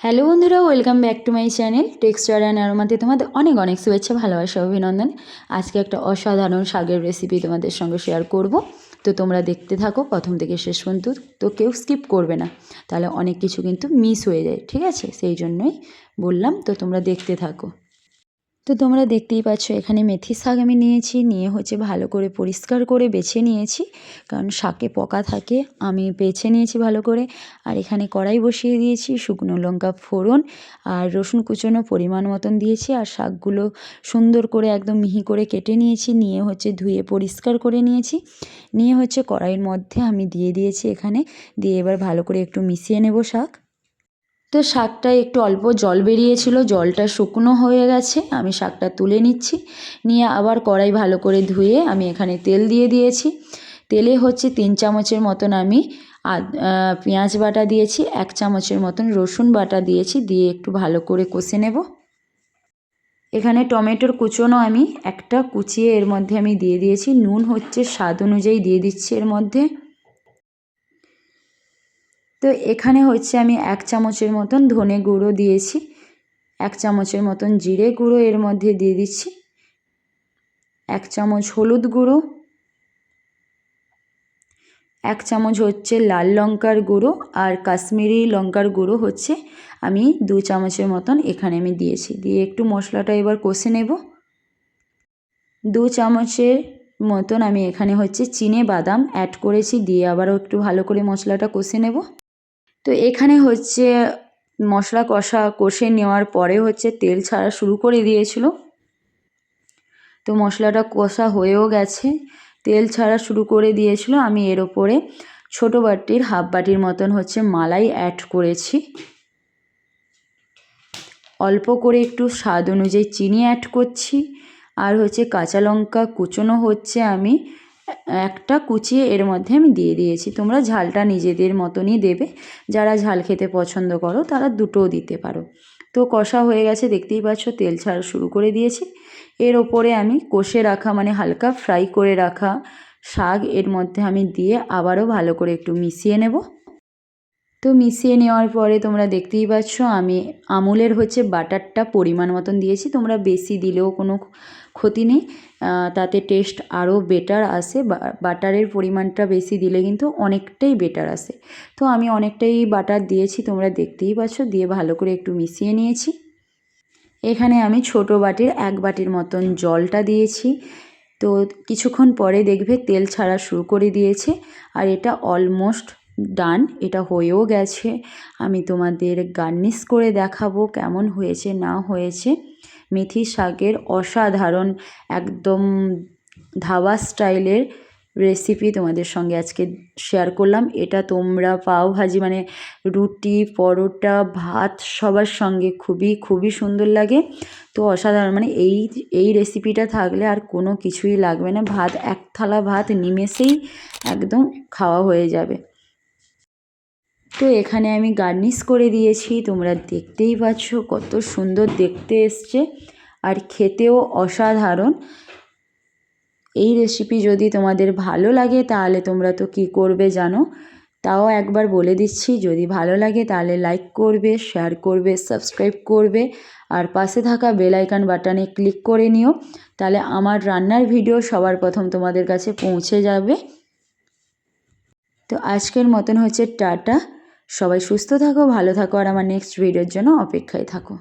Hello বন্ধুরা, welcome back to my channel texture and অ্যারোমাতে তোমাদের অনেক অনেক শুভেচ্ছা, ভালোবাসা, অভিনন্দন। আজকে একটা অসাধারণ শাকের রেসিপি তোমাদের সঙ্গে শেয়ার করব। তো তোমরা দেখতে থাকো প্রথম থেকে শেষ পর্যন্ত, তো কেউ স্কিপ করবে না, তাহলে অনেক কিছু কিন্তু মিস হয়ে যায়, ঠিক আছে? সেই জন্যই বললাম, তো তোমরা দেখতে থাকো। তো তোমরা দেখতেই পাচ্ছ এখানে মেথি শাক আমি নিয়েছি, নিয়ে হচ্ছে ভালো করে পরিষ্কার করে বেছে নিয়েছি, কারণ শাকে পোকা থাকে। আমি বেছে নিয়েছি ভালো করে। আর এখানে কড়াই বসিয়ে দিয়েছি, শুকনো লঙ্কা ফোড়ন আর রসুন কুচনো পরিমাণ মতন দিয়েছি। আর শাকগুলো সুন্দর করে একদম মিহি করে কেটে নিয়েছি, নিয়ে হচ্ছে ধুয়ে পরিষ্কার করে নিয়েছি। নিয়ে হচ্ছে কড়াইয়ের মধ্যে আমি দিয়ে দিয়েছি, এখানে দিয়ে এবার ভালো করে একটু মিশিয়ে নেব শাক। তো শাকটায় একটু অল্প জল বেরিয়েছিল, জলটা শুকনো হয়ে গেছে। আমি শাকটা তুলে নিচ্ছি, নিয়ে আবার কড়াই ভালো করে ধুয়ে আমি এখানে তেল দিয়ে দিয়েছি। তেলে হচ্ছে 3 চামচের মতন আমি পেঁয়াজ বাটা দিয়েছি, 1 চামচের মতন রসুন বাটা দিয়েছি, দিয়ে একটু ভালো করে কষে নেব। এখানে টমেটোর কুচনো আমি একটা কুচিয়ে এর মধ্যে আমি দিয়ে দিয়েছি। নুন হচ্ছে স্বাদ অনুযায়ী দিয়ে দিচ্ছি এর মধ্যে। তো এখানে হচ্ছে আমি 1 চামচের মতন ধনে গুঁড়ো দিয়েছি, 1 চামচের মতন জিরে গুঁড়ো এর মধ্যে দিয়ে দিচ্ছি, 1 চামচ হলুদ গুঁড়ো, 1 চামচ হচ্ছে লাল লঙ্কার গুঁড়ো, আর কাশ্মীরি লঙ্কার গুঁড়ো হচ্ছে আমি 2 চামচের মতন এখানে আমি দিয়েছি। দিয়ে একটু মশলাটা এবার কষে নেব। 2 চামচের মতন আমি এখানে হচ্ছে চিনে বাদাম অ্যাড করেছি, দিয়ে আবারও একটু ভালো করে মশলাটা কষে নেব। তো এখানে হচ্ছে মশলা কষে নেওয়ার পরে হচ্ছে তেল ছাড়া শুরু করে দিয়েছিল। তো মশলাটা কষা হয়েও গেছে, তেল ছাড়া শুরু করে দিয়েছিল। আমি এর ওপরে ছোটো বাটির হাফ বাটির মতন হচ্ছে মালাই অ্যাড করেছি। অল্প করে একটু স্বাদ অনুযায়ী চিনি অ্যাড করছি। আর হচ্ছে কাঁচা লঙ্কা কুচনো হচ্ছে আমি একটা কুচিয়ে এর মধ্যে আমি দিয়ে দিয়েছি। তোমরা ঝালটা নিজেদের মতনই দেবে, যারা ঝাল খেতে পছন্দ করো তারা দুটোও দিতে পারো। তো কষা হয়ে গেছে, দেখতেই পাচ্ছ তেল ছাড়া শুরু করে দিয়েছি। এর ওপরে আমি কষে রাখা মানে হালকা ফ্রাই করে রাখা শাক এর মধ্যে আমি দিয়ে আবারও ভালো করে একটু মিশিয়ে নেব। তো মিশিয়ে নেওয়ার পরে তোমরা দেখতেই পাচ্ছ আমি আমুলের হচ্ছে বাটারটা পরিমাণ মতন দিয়েছি। তোমরা বেশি দিলেও কোনো ক্ষতি নেই, তাতে টেস্ট আরও বেটার আসে। বাটারের পরিমাণটা বেশি দিলে কিন্তু অনেকটাই বেটার আসে। তো আমি অনেকটাই বাটার দিয়েছি, তোমরা দেখতেই পাচ্ছ। দিয়ে ভালো করে একটু মিশিয়ে নিয়েছি। এখানে আমি ছোটো বাটির 1 বাটির মতন জলটা দিয়েছি। তো কিছুক্ষণ পরে দেখবে তেল ছাড়া শুরু করে দিয়েছে, আর এটা অলমোস্ট ডান, এটা হয়েও গেছে। আমি তোমাদের গার্নিশ করে দেখাবো কেমন হয়েছে না হয়েছে। মেথি শাকের অসাধারণ একদম ধাবা স্টাইলের রেসিপি তোমাদের সঙ্গে আজকে শেয়ার করলাম। এটা তোমরা পাও ভাজি মানে রুটি, পরোটা, ভাত সবার সঙ্গে খুবই খুবই সুন্দর লাগে। তো অসাধারণ, মানে এই রেসিপিটা থাকলে আর কোনো কিছুই লাগবে না। ভাত, 1 থালা ভাত নিমেষেই একদম খাওয়া হয়ে যাবে। তো এখানে আমি গার্নিশ করে দিয়েছি, তোমরা দেখতেই পাচ্ছ কত সুন্দর দেখতে এসছে, আর খেতেও অসাধারণ। এই রেসিপি যদি তোমাদের ভালো লাগে তাহলে তোমরা তো কী করবে জানো, তাও একবার বলে দিচ্ছি। যদি ভালো লাগে তাহলে লাইক করবে, শেয়ার করবে, সাবস্ক্রাইব করবে, আর পাশে থাকা বেল আইকন বাটনে ক্লিক করে নিও, তাহলে আমার রান্নার ভিডিও সবার প্রথম তোমাদের কাছে পৌঁছে যাবে। তো আজকের মতন হচ্ছে টাটা, সবাই সুস্থ থাকো, ভালো থাকো, আর আমার নেক্সট ভিডিওর জন্য অপেক্ষায় থাকো।